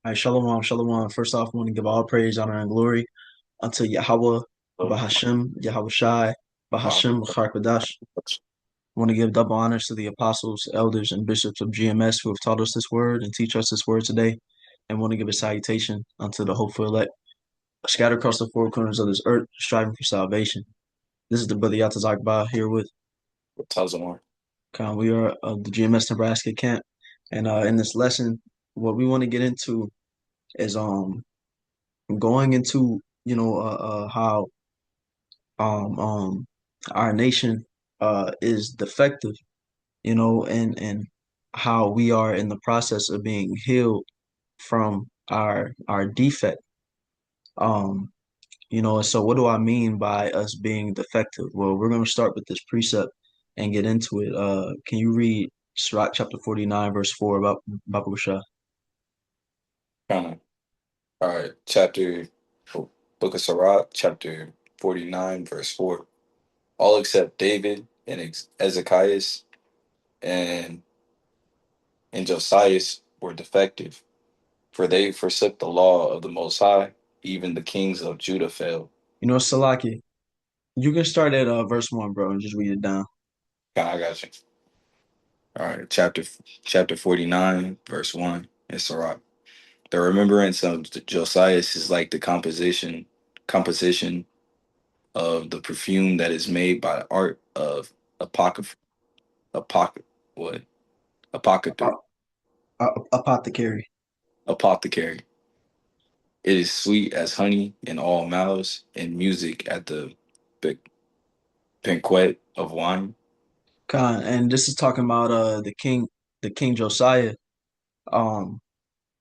All right, shalom, shalom. First off, I want to give all praise, honor, and glory unto Yahweh, Bahashem, Yahweh Shai, Bahashem, Charkadash. I want to give double honors to the apostles, elders, and bishops of GMS who have taught us this word and teach us this word today. And want to give a salutation unto the hopeful elect, scattered across the four corners of this earth, striving for salvation. This is the brother Yatazak Ba here with Tazamar. We are of the GMS Nebraska camp. And in this lesson, what we want to get into is going into how our nation is defective, and how we are in the process of being healed from our defect. um so what do I mean by us being defective? Well, we're going to start with this precept and get into it. Can you read Sirach chapter 49 verse 4 about Baba Gusha? Kind of. All right. Book of Sirach, chapter 49, verse 4. All except David and Ezekias and, and Josias were defective, for they forsook the law of the Most High. Even the kings of Judah fell. Salaki, you can start at verse 1, bro, and just read it down. I got you. All right. Chapter 49, verse 1 in Sirach. The remembrance of Josias is like the composition of the perfume that is made by art of apocryph apoc what apothecary Apo- Apothecary. apothecary. It is sweet as honey in all mouths, and music at the ba- banquet of wine. And this is talking about the king Josiah. Um,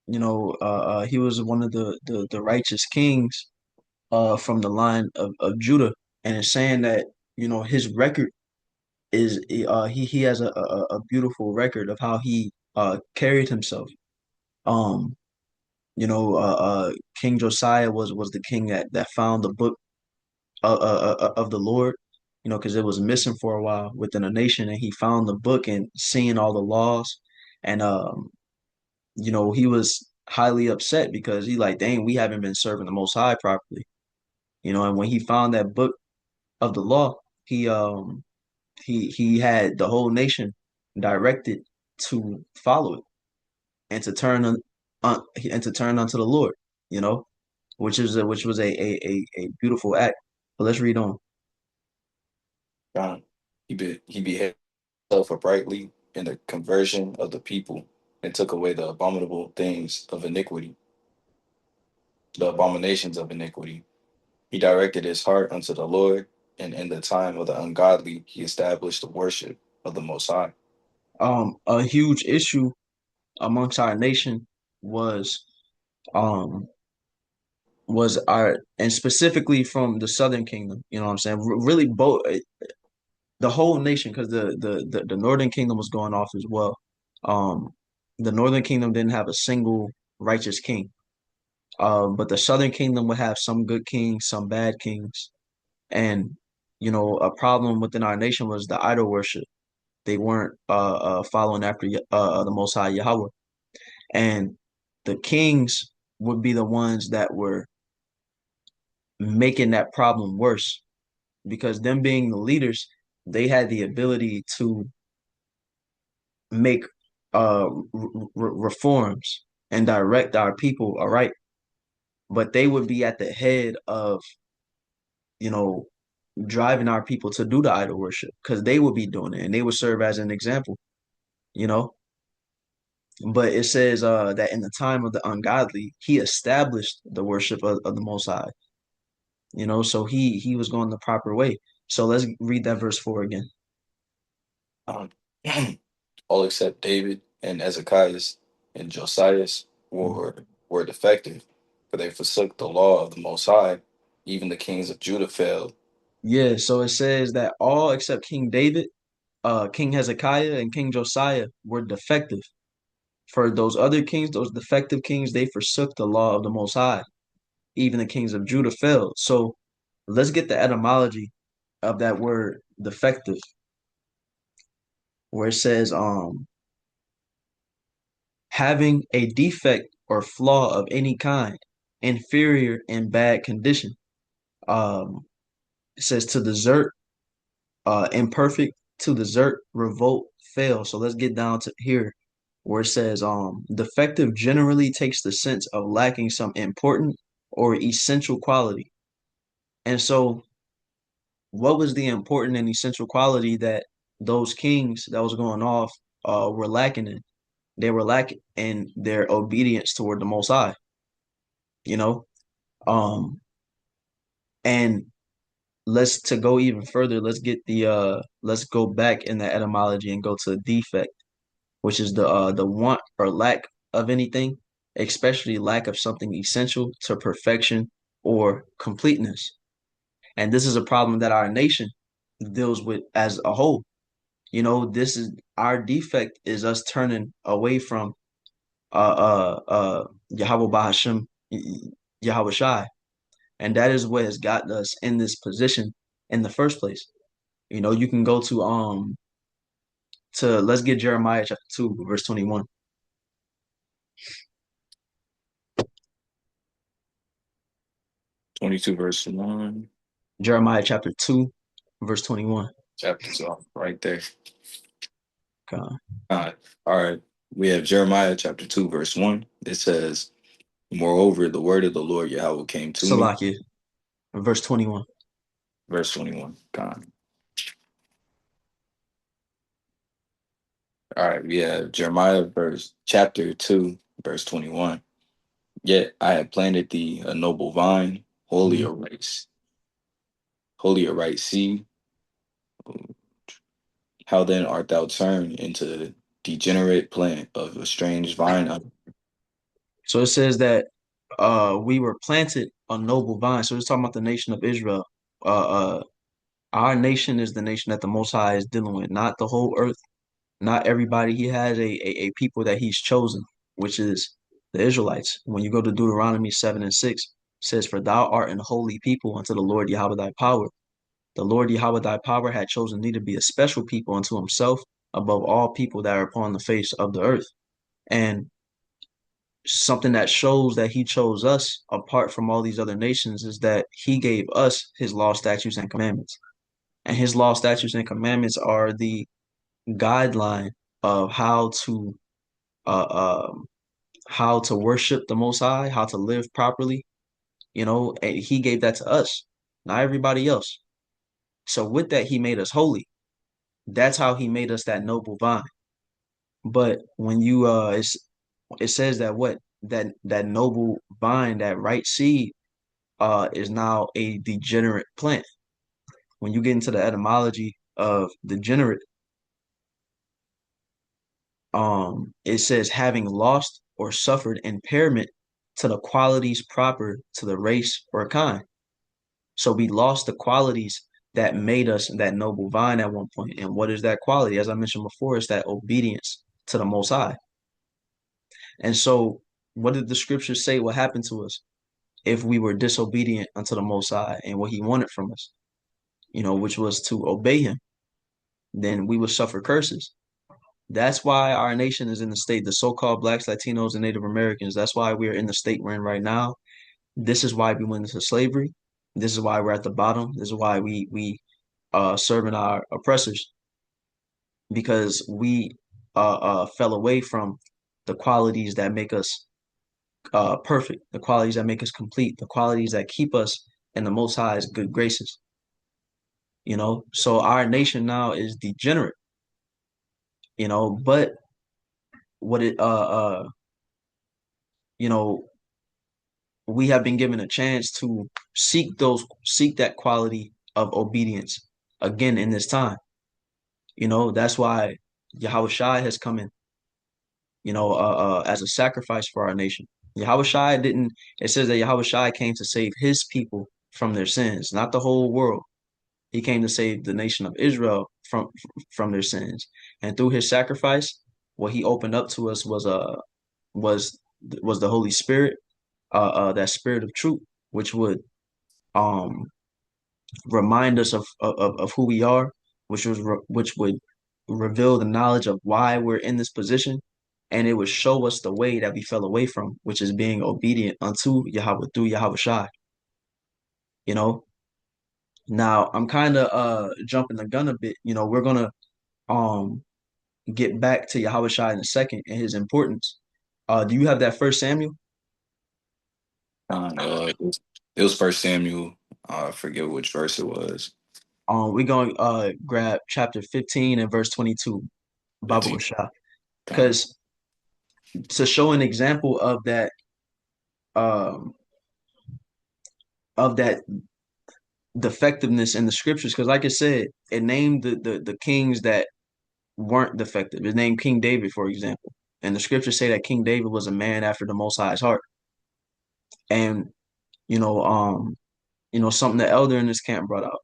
he was one of the righteous kings from the line of Judah, and it's saying that his record is he has a beautiful record of how he carried himself. Um, King Josiah was the king that found the book of the Lord, because it was missing for a while within a nation, and he found the book and seeing all the laws, and he was highly upset because he like, dang, we haven't been serving the Most High properly, and when he found that book of the law, he had the whole nation directed to follow it and to turn unto the Lord, you know, which was a beautiful act. But let's read on. John, he behaved himself uprightly in the conversion of the people, and took away the abominations of iniquity. He directed his heart unto the Lord, and in the time of the ungodly, he established the worship of the Most High. A huge issue amongst our nation was um our, and specifically from the Southern Kingdom. You know what I'm saying? Really, both, the whole nation, because the Northern Kingdom was going off as well. Um, the Northern Kingdom didn't have a single righteous king. But the Southern Kingdom would have some good kings, some bad kings, and a problem within our nation was the idol worship. They weren't following after the Most High Yahweh, and the kings would be the ones that were making that problem worse because them being the leaders, they had the ability to make reforms and direct our people all right, but they would be at the head of you know driving our people to do the idol worship because they would be doing it and they would serve as an example, you know. But it says that in the time of the ungodly, he established the worship of the Most High, so he was going the proper way. So let's read that verse 4 again. Um, all except David and Ezekias and Josias were defective, for they forsook the law of the Most High. Even the kings of Judah fell. Yeah, so it says that all except King David, King Hezekiah, and King Josiah were defective. For those other kings, those defective kings, they forsook the law of the Most High. Even the kings of Judah failed. So let's get the etymology of that word defective, where it says having a defect or flaw of any kind, inferior in bad condition. Um, it says to desert, imperfect, to desert, revolt, fail. So let's get down to here where it says, defective generally takes the sense of lacking some important or essential quality. And so what was the important and essential quality that those kings that was going off were lacking in? They were lacking in their obedience toward the Most High, you know? Um, and let's to go even further, let's go back in the etymology and go to defect, which is the want or lack of anything, especially lack of something essential to perfection or completeness. And this is a problem that our nation deals with as a whole. You know, this is our defect is us turning away from Yahweh Bahashim, Yahweh Shai. And that is what has gotten us in this position in the first place. You know, you can go to let's get Jeremiah chapter 2, verse 21. 22 verse 1. Jeremiah chapter 2, verse 21. Chapter 2, right there. God. All right. We have Jeremiah chapter 2, verse 1. It says, moreover, the word of the Lord Yahweh came to me. Salakia, verse 21. Verse 21. God. All right. We have Jeremiah chapter 2, verse 21. Yet I have planted thee a noble vine, Mhm. holy a right seed. How then art thou turned into the degenerate plant of a strange vine? So it says that we were planted a noble vine. So it's talking about the nation of Israel. Our nation is the nation that the Most High is dealing with, not the whole earth, not everybody. He has a people that he's chosen, which is the Israelites. When you go to Deuteronomy 7 and 6, it says, for thou art an holy people unto the Lord Yahweh thy power. The Lord Yahweh thy power had chosen thee to be a special people unto himself above all people that are upon the face of the earth. And something that shows that he chose us apart from all these other nations is that he gave us his law, statutes, and commandments. And his law, statutes, and commandments are the guideline of uh, um, how to worship the Most High, how to live properly. You know, and he gave that to us, not everybody else. So with that, he made us holy. That's how he made us that noble vine. But when you it says that what that noble vine, that right seed, is now a degenerate plant. When you get into the etymology of degenerate, it says having lost or suffered impairment to the qualities proper to the race or kind. So we lost the qualities that made us that noble vine at one point. And what is that quality? As I mentioned before, it's that obedience to the Most High. And so, what did the scriptures say what happened to us if we were disobedient unto the Most High and what He wanted from us? You know, which was to obey Him. Then we would suffer curses. That's why our nation is in the state, the so-called blacks, Latinos, and Native Americans. That's why we're in the state we're in right now. This is why we went into slavery. This is why we're at the bottom. This is why we serving our oppressors because we fell away from the qualities that make us perfect, the qualities that make us complete, the qualities that keep us in the Most High's good graces. You know, so our nation now is degenerate. You know, but what it you know we have been given a chance to seek that quality of obedience again in this time. You know, that's why Yahweh Shai has come in, as a sacrifice for our nation. Yahweh Shai didn't, it says that Yahweh Shai came to save his people from their sins, not the whole world. He came to save the nation of Israel from their sins. And through his sacrifice, what he opened up to us was was the Holy Spirit, that spirit of truth, which would um remind us of who we are, which would reveal the knowledge of why we're in this position, and it would show us the way that we fell away from, which is being obedient unto Yahweh through Yahweh Shai, you know. Now I'm kind of jumping the gun a bit. We're gonna um get back to Yahweh Shai in a second and his importance. Do you have that First Samuel? It was First Samuel. I forget which verse it was. We're going to grab chapter 15 and verse 22, Baba 15. Gashah, Con, because to show an example um, of that defectiveness in the scriptures, because like I said, it named the kings that weren't defective. It named King David, for example, and the scriptures say that King David was a man after the Most High's heart. And you know, um, something the elder in this camp brought out.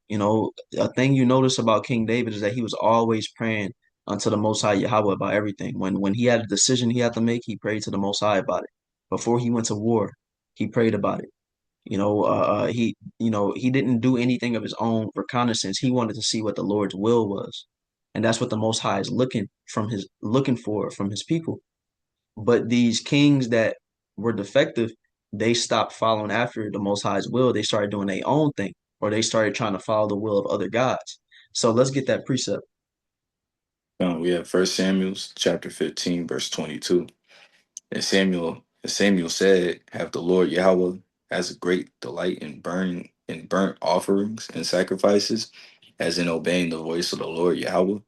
A thing you notice about King David is that he was always praying unto the Most High Yahweh about everything. When he had a decision he had to make, he prayed to the Most High about it. Before he went to war, he prayed about it. He didn't do anything of his own reconnaissance. He wanted to see what the Lord's will was, and that's what the Most High is looking for from his people. But these kings that were defective, they stopped following after the Most High's will. They started doing their own thing, or they started trying to follow the will of other gods. So let's get that precept. we have First Samuel chapter 15, verse 22. And Samuel said, "Have the Lord Yahweh as a great delight in burnt offerings and sacrifices, as in obeying the voice of the Lord Yahweh.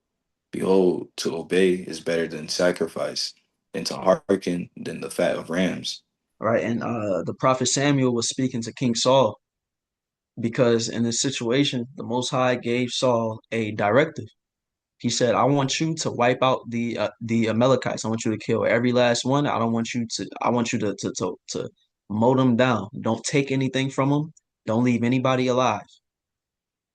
Behold, to obey is better than sacrifice, and to hearken than the fat of rams." Right. And the prophet Samuel was speaking to King Saul because in this situation, the Most High gave Saul a directive. He said, "I want you to wipe out the Amalekites. I want you to kill every last one. I don't want you to. I want you to mow them down. Don't take anything from them. Don't leave anybody alive."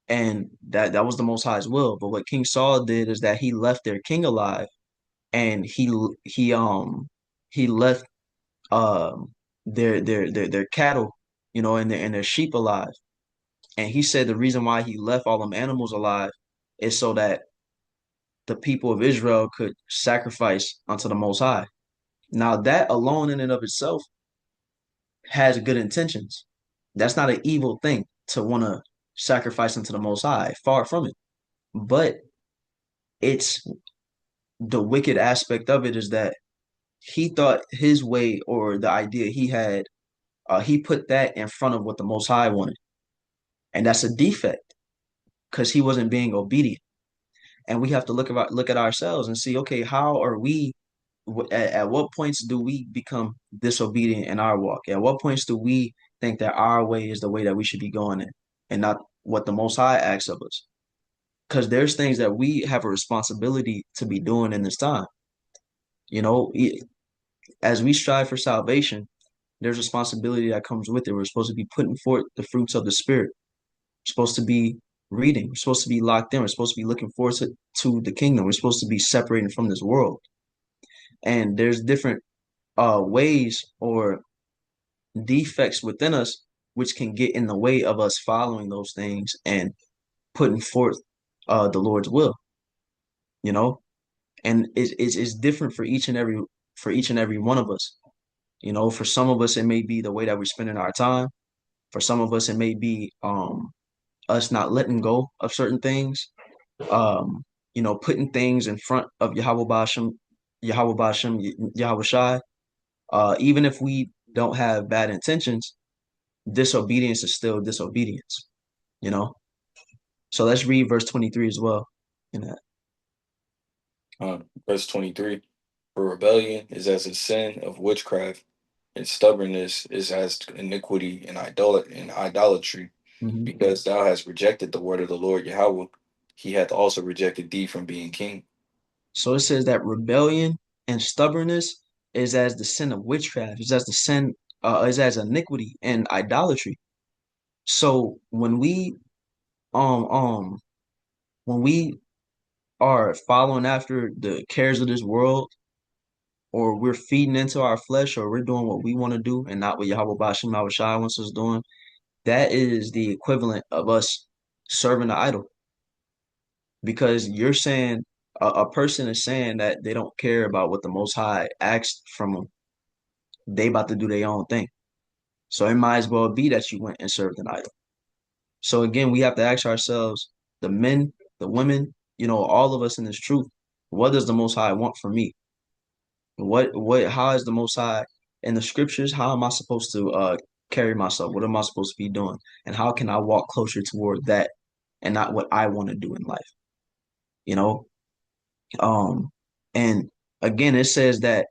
And that was the Most High's will. But what King Saul did is that he left their king alive, and he left their cattle, and their sheep alive. And he said the reason why he left all them animals alive is so that the people of Israel could sacrifice unto the Most High. Now, that alone in and of itself has good intentions. That's not an evil thing to want to sacrifice unto the Most High. Far from it. But it's the wicked aspect of it is that he thought his way or the idea he had, he put that in front of what the Most High wanted. And that's a defect because he wasn't being obedient. And we have to look at ourselves and see, okay, how are we at what points do we become disobedient in our walk? At what points do we think that our way is the way that we should be going in and not what the Most High asks of us? Because there's things that we have a responsibility to be doing in this time. You know, as we strive for salvation, there's responsibility that comes with it. We're supposed to be putting forth the fruits of the Spirit. We're supposed to be reading. We're supposed to be locked in. We're supposed to be looking forward to the kingdom. We're supposed to be separating from this world. And there's different ways or defects within us which can get in the way of us following those things and putting forth the Lord's will, you know? And it's different for each and every one of us. For some of us it may be the way that we're spending our time. For some of us it may be us not letting go of certain things. Putting things in front of Yahweh Shai. Even if we don't have bad intentions, disobedience is still disobedience, you know? So let's read verse 23 as well in that. Verse 23. For rebellion is as a sin of witchcraft, and stubbornness is as iniquity and idolatry. Mhm. Because thou hast rejected the word of the Lord Yahweh, he hath also rejected thee from being king. So it says that rebellion and stubbornness is as the sin of witchcraft, is as iniquity and idolatry. So um um when we are following after the cares of this world, or we're feeding into our flesh, or we're doing what we want to do and not what Yahweh Bashim Yahweh Shai wants us doing, that is the equivalent of us serving the idol. Because you're saying A person is saying that they don't care about what the Most High asked from them. They about to do their own thing. So it might as well be that you went and served an idol. So again, we have to ask ourselves, the men, the women, all of us in this truth, what does the Most High want from me? How is the Most High in the scriptures? How am I supposed to carry myself? What am I supposed to be doing? And how can I walk closer toward that and not what I want to do in life? You know? Um, and again, it says that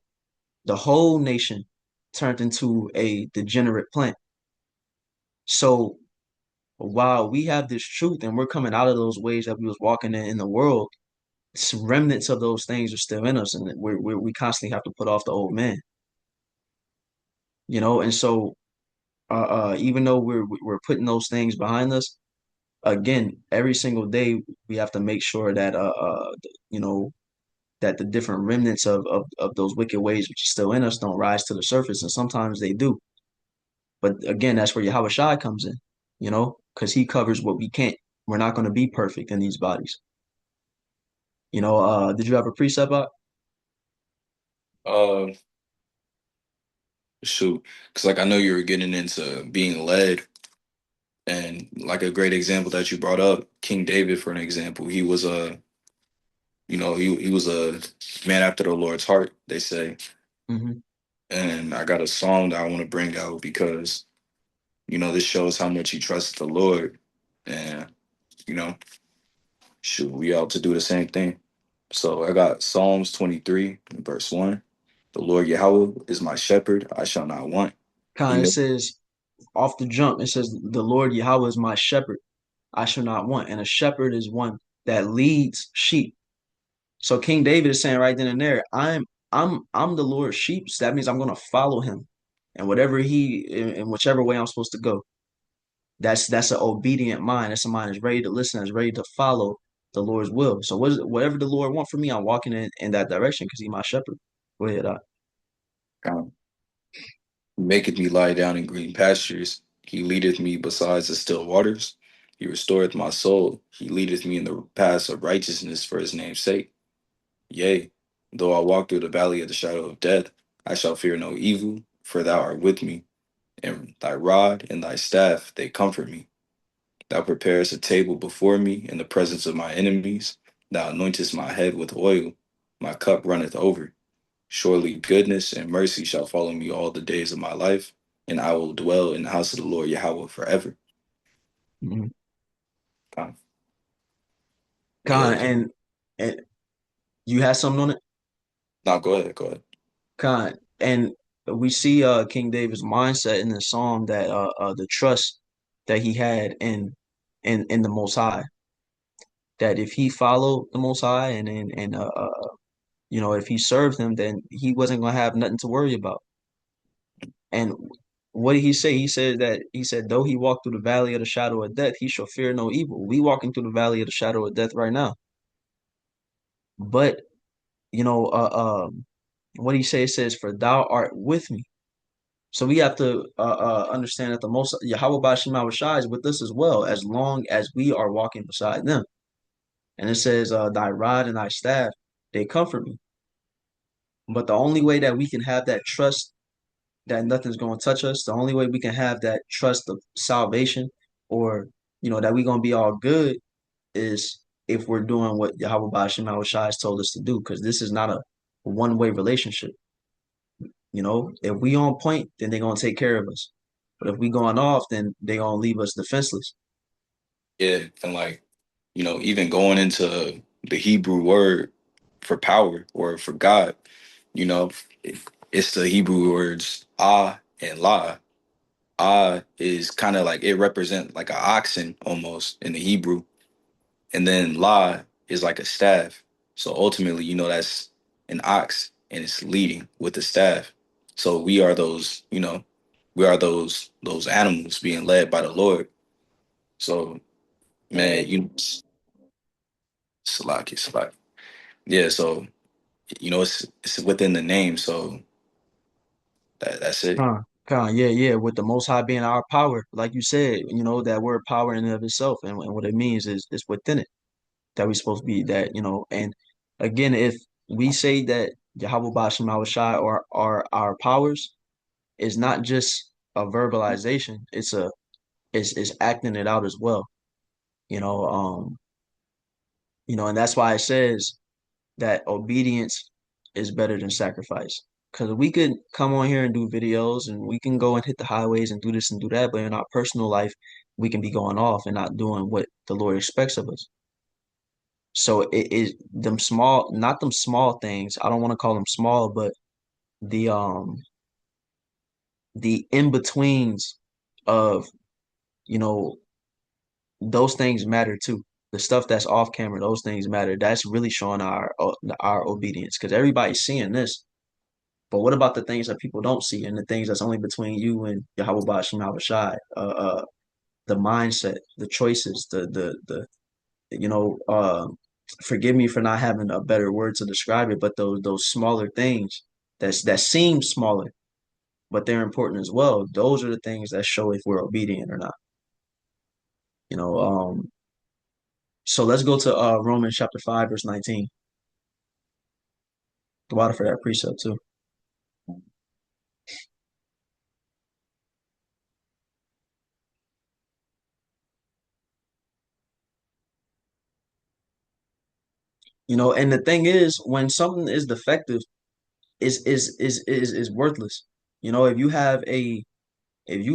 the whole nation turned into a degenerate plant. So while we have this truth and we're coming out of those ways that we was walking in the world, remnants of those things are still in us, and we constantly have to put off the old man. And so even though we're putting those things behind us, again, every single day we have to make sure that you know that the different remnants of those wicked ways which are still in us don't rise to the surface, and sometimes they do. But again, that's where Yahweh Shai comes in, because he covers what we can't. We're not going to be perfect in these bodies. Did you have a precept out? Uh, Shoot, because like I know you were getting into being led, and like a great example that you brought up, King David, for an example, he was a, he was a man after the Lord's heart, they say. Hmm. And I got a song that I want to bring out because this shows how much he trusts the Lord, and you know, shoot, we ought to do the same thing. So I got Psalms 23, verse 1. The Lord Yahweh is my shepherd, I shall not want. He It says off the jump, it says, "The Lord Yahweh is my shepherd; I shall not want." And a shepherd is one that leads sheep. So King David is saying right then and there, I'm the Lord's sheep. So that means I'm going to follow him, and in whichever way I'm supposed to go. That's an obedient mind. That's a mind that's ready to listen, that's ready to follow the Lord's will. So whatever the Lord want from me, I'm walking in that direction because He's my shepherd. Go ahead. um, maketh me lie down in green pastures. He leadeth me beside the still waters. He restoreth my soul. He leadeth me in the paths of righteousness for his name's sake. Yea, though I walk through the valley of the shadow of death, I shall fear no evil, for thou art with me, and thy rod and thy staff, they comfort me. Thou preparest a table before me in the presence of my enemies. Thou anointest my head with oil. My cup runneth over. Surely goodness and mercy shall follow me all the days of my life, and I will dwell in the house of the Lord Yahweh forever. Mhm. Um, Con, yeah. and you had something on it? Now go ahead. Go ahead. Con, and we see King David's mindset in the psalm that the trust that he had in the Most High, that if he followed the Most High and if he served him, then he wasn't gonna have nothing to worry about. And what did he say? He said, though he walked through the valley of the shadow of death, he shall fear no evil. We walking through the valley of the shadow of death right now. But you know, what did he say? It says, "For thou art with me." So we have to understand that the most Yahweh Bashim Shai is with us as well, as long as we are walking beside them. And it says, "Thy rod and thy staff, they comfort me." But the only way that we can have that trust that nothing's going to touch us, the only way we can have that trust of salvation, or that we're going to be all good, is if we're doing what Yahweh Bashim Shai has told us to do, because this is not a one-way relationship. If we on point, then they're gonna take care of us. But if we going off, then they're gonna leave us defenseless. Yeah, and like, even going into the Hebrew word for power or for God, you know, it, it's the Hebrew words ah and la. Ah is kind of like it represents like an oxen almost in the Hebrew, and then la is like a staff. So ultimately, that's an ox and it's leading with the staff. So we are those animals being led by the Lord. So man, Salaki, Salaki. Yeah, so it's within the name, so that's it. Yeah, yeah. With the Most High being our power, like you said, that word power in and of itself, and what it means is within it that we're supposed to be that, and again, if we say that Yahweh Bashim Shai or our powers is not just a verbalization, it's acting it out as well. You know, and that's why it says that obedience is better than sacrifice. Because we could come on here and do videos and we can go and hit the highways and do this and do that, but in our personal life, we can be going off and not doing what the Lord expects of us. So it is them small, not them small things. I don't want to call them small, but the um the in-betweens of, you know, those things matter too. The stuff that's off camera, those things matter. That's really showing our obedience because everybody's seeing this. But what about the things that people don't see and the things that's only between you and Yahweh Bashim Yahweh Shai? The mindset, the choices, the you know, forgive me for not having a better word to describe it, but those smaller things that seem smaller, but they're important as well. Those are the things that show if we're obedient or not. You know, so let's go to Romans chapter 5, verse 19. The water for that precept too. You know, and the thing is, when something is defective, is worthless. You know, if you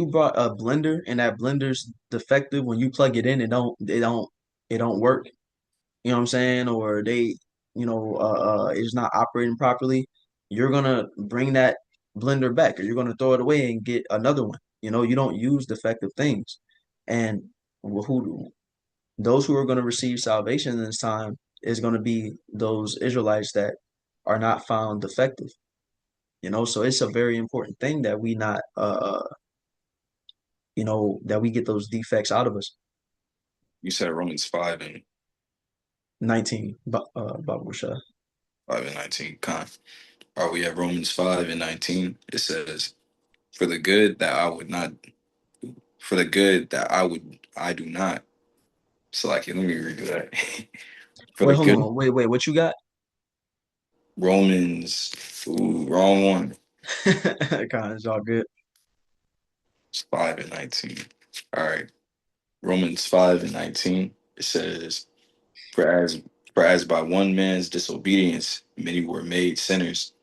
brought a blender and that blender's defective, when you plug it in, it don't work. You know what I'm saying? Or it's not operating properly. You're gonna bring that blender back, or you're gonna throw it away and get another one. You know, you don't use defective things, and who those who are going to receive salvation in this time is going to be those Israelites that are not found defective. You know, so it's a very important thing that we not that we get those defects out of us. You said Romans 5 and 19, Babusha. 19. Are we at Romans 5 and 19? It says, For the good that I would not, for the good that I do not. So, like, let me redo that. For Wait, the hold good, on. Wait, what you got? Romans, ooh, wrong one. God, it's all good. It's 5 and 19. All right. Romans 5 and 19. It says, For as, for as by one man's disobedience many were made sinners,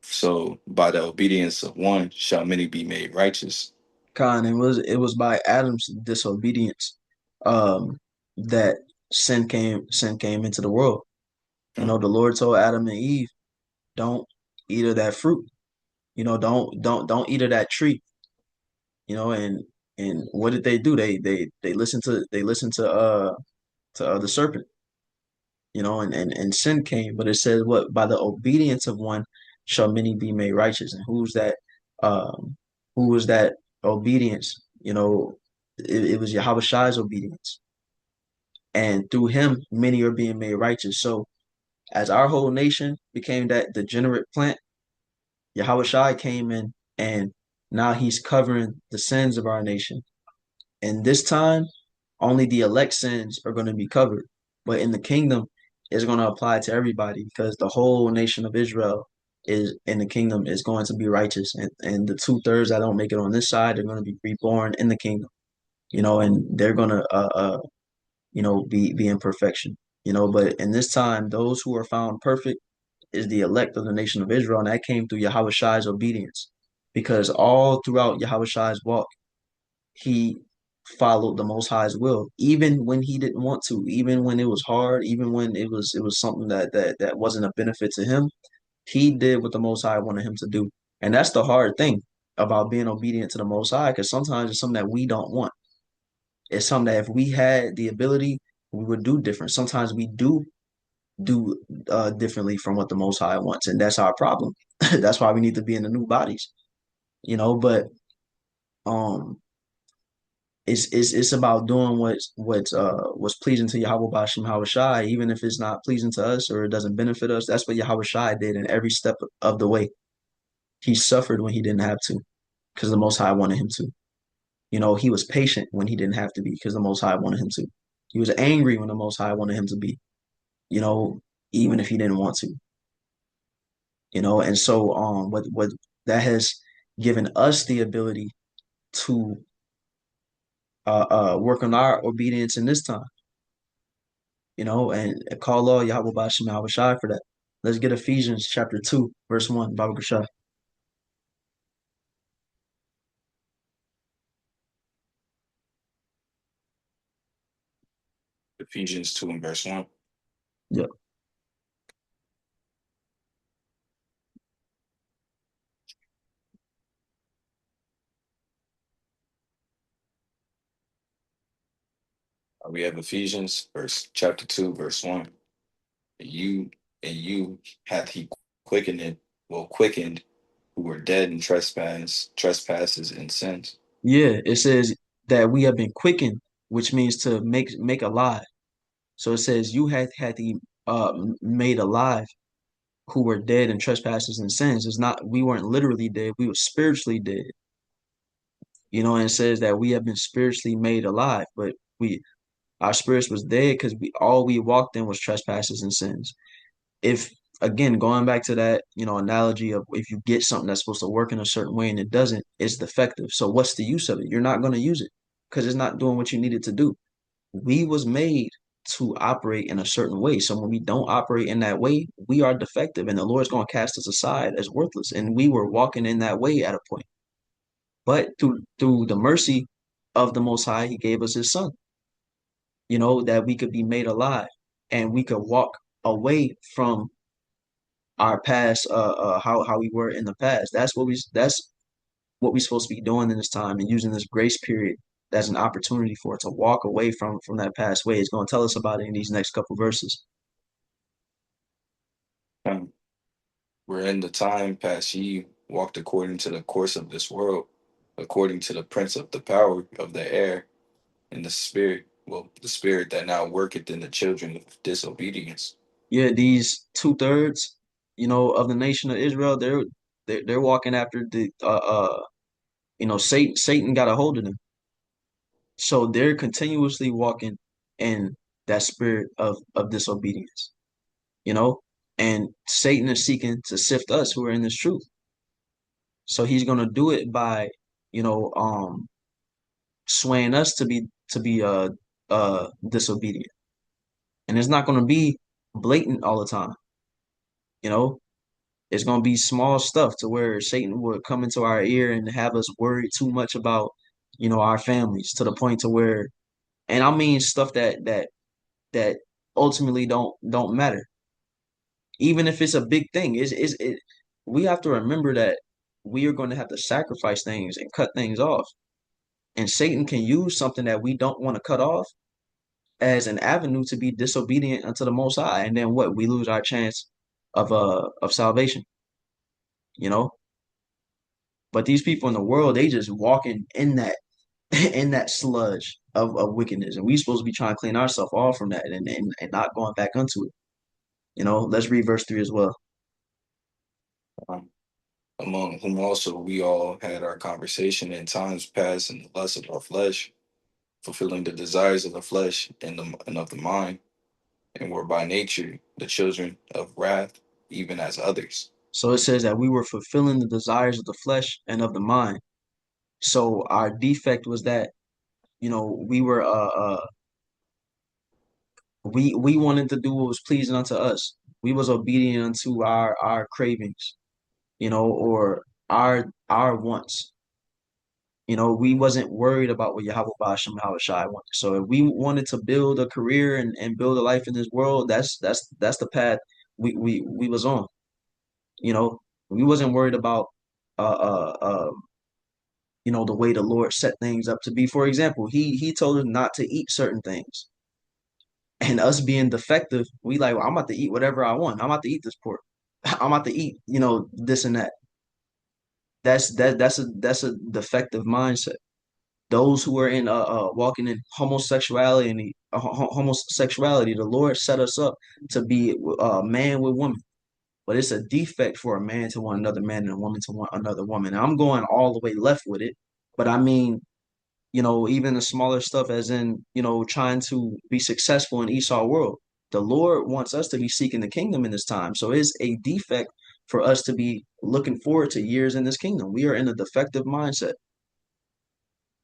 so by the obedience of one shall many be made righteous. Con, it was by Adam's disobedience that sin came into the world. You Huh? know, the Lord told Adam and Eve, don't eat of that fruit. You know, don't eat of that tree. You know, and what did they do? They listened to the serpent. You know, and sin came, but it says what by the obedience of one shall many be made righteous. And who's that? Um, who was that obedience? You know, it was Yahweh Shai's obedience, and through him many are being made righteous. So as our whole nation became that degenerate plant, Yahweh Shai came in, and now he's covering the sins of our nation. And this time, only the elect sins are going to be covered. But in the kingdom, it's going to apply to everybody because the whole nation of Israel is in the kingdom is going to be righteous. And the two-thirds that don't make it on this side are going to be reborn in the kingdom, you know, and they're going to, be in perfection, you know. But in this time, those who are found perfect is the elect of the nation of Israel. And that came through Yahweh Shai's obedience because all throughout Yahweh Shai's walk, he followed the Most High's will, even when he didn't want to, even when it was hard, even when it was something that wasn't a benefit to him. He did what the Most High wanted him to do, and that's the hard thing about being obedient to the Most High, because sometimes it's something that we don't want. It's something that if we had the ability, we would do different. Sometimes we do differently from what the Most High wants, and that's our problem. That's why we need to be in the new bodies, you know. But um it's about doing what's pleasing to Yahweh Bashim Yahweh Shai, even if it's not pleasing to us or it doesn't benefit us. That's what Yahweh Shai did in every step of the way. He suffered when he didn't have to, because the Most High wanted him to. You know, he was patient when he didn't have to be, because the Most High wanted him to. He was angry when the Most High wanted him to be. You know, even if he didn't want to, and so what that has given us the ability to work on our obedience in this time, and call all Yahweh Bashim Yahweh Shai for that. Let's get Ephesians chapter 2, verse 1, Baba Gashai. Ephesians 2 and verse 1. Yep. We have Ephesians chapter 2, verse 1. You and you hath he quickened who were dead in trespasses and sins. Yeah, it says that we have been quickened, which means to make alive. So it says you had the made alive who were dead in trespasses and sins. It's not we weren't literally dead, we were spiritually dead. And it says that we have been spiritually made alive, but we our spirits was dead because we walked in was trespasses and sins. If again going back to that, analogy of if you get something that's supposed to work in a certain way and it doesn't, it's defective. So what's the use of it? You're not going to use it because it's not doing what you need it to do. We was made to operate in a certain way. So when we don't operate in that way, we are defective and the Lord's going to cast us aside as worthless. And we were walking in that way at a point. But through the mercy of the Most High, He gave us His Son, that we could be made alive and we could walk away from our past, how we were in the past. That's what we're supposed to be doing in this time and using this grace period as an opportunity for it to walk away from that past way. It's going to tell us about it in these next couple verses. Um, We're in the time past ye walked according to the course of this world, according to the prince of the power of the air, and the spirit that now worketh in the children of disobedience. Yeah, these 2/3, of the nation of Israel, they're walking after the Satan got a hold of them. So they're continuously walking in that spirit of disobedience, you know, and Satan is seeking to sift us who are in this truth. So he's gonna do it by, you know, swaying us to be disobedient. And it's not gonna be blatant all the time, you know. It's gonna be small stuff to where Satan would come into our ear and have us worried too much about, our families to the point to where, and I mean stuff that ultimately don't matter. Even if it's a big thing, we have to remember that we are going to have to sacrifice things and cut things off. And Satan can use something that we don't want to cut off as an avenue to be disobedient unto the Most High. And then what? We lose our chance of salvation, you know? But these people in the world, they just walking in that in that sludge of wickedness. And we supposed to be trying to clean ourselves off from that and not going back into it. Let's read verse 3 as well. Um, Among whom also we all had our conversation in times past in the lust of our flesh, fulfilling the desires of the flesh and of the mind, and were by nature the children of wrath, even as others. So it says that we were fulfilling the desires of the flesh and of the mind. So our defect was that, we were we wanted to do what was pleasing unto us. We was obedient unto our cravings, or our wants. We wasn't worried about what Yahweh Basham Yahweh Shai wanted. So if we wanted to build a career and build a life in this world, that's the path we was on. You know, we wasn't worried about the way the Lord set things up to be. For example, he told us not to eat certain things. And us being defective, we like, well, I'm about to eat whatever I want. I'm about to eat this pork. I'm about to eat, this and that. That's a defective mindset. Those who are in walking in homosexuality, the Lord set us up to be man with woman. But it's a defect for a man to want another man and a woman to want another woman. And I'm going all the way left with it. But I mean, even the smaller stuff as in, trying to be successful in Esau world. The Lord wants us to be seeking the kingdom in this time. So it's a defect for us to be looking forward to years in this kingdom. We are in a defective mindset.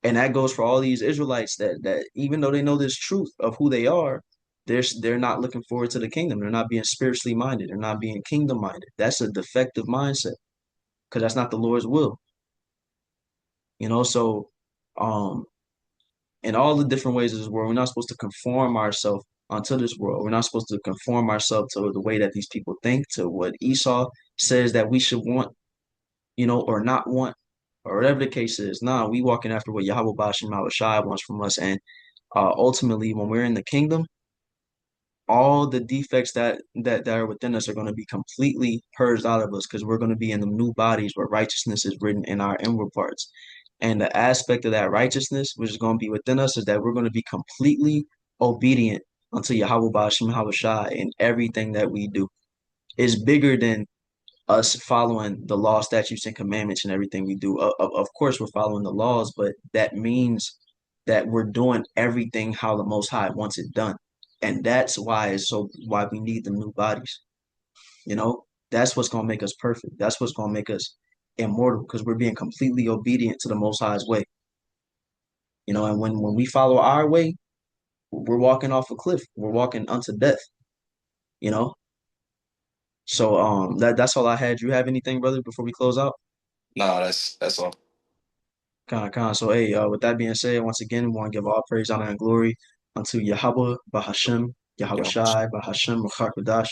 And that goes for all these Israelites that even though they know this truth of who they are, they're not looking forward to the kingdom. They're not being spiritually minded. They're not being kingdom minded. That's a defective mindset because that's not the Lord's will. So um in all the different ways of this world, we're not supposed to conform ourselves unto this world. We're not supposed to conform ourselves to the way that these people think, to what Esau says that we should want, or not want, or whatever the case is. Nah, we walking after what Yahweh Bashim Shai wants from us. And ultimately, when we're in the kingdom, all the defects that are within us are going to be completely purged out of us because we're going to be in the new bodies where righteousness is written in our inward parts. And the aspect of that righteousness, which is going to be within us, is that we're going to be completely obedient unto Yahweh Bashim Shai in everything that we do. It's bigger than us following the law, statutes, and commandments and everything we do. Of course, we're following the laws, but that means that we're doing everything how the Most High wants it done. And that's why we need the new bodies. That's what's going to make us perfect. That's what's going to make us immortal because we're being completely obedient to the Most High's way. And when we follow our way, we're walking off a cliff. We're walking unto death, you know? So that's all I had. You have anything, brother, before we close out? No, that's all. So, hey, with that being said, once again, we want to give all praise, honor, and glory unto Yahweh, Bahashem, Yahweh Yo, Shai, Bahashem, Ruach.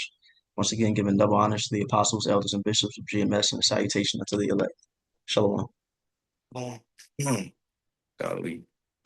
Once again, giving double honors to the apostles, elders, and bishops of GMS and a salutation unto the elect. Shalom. golly.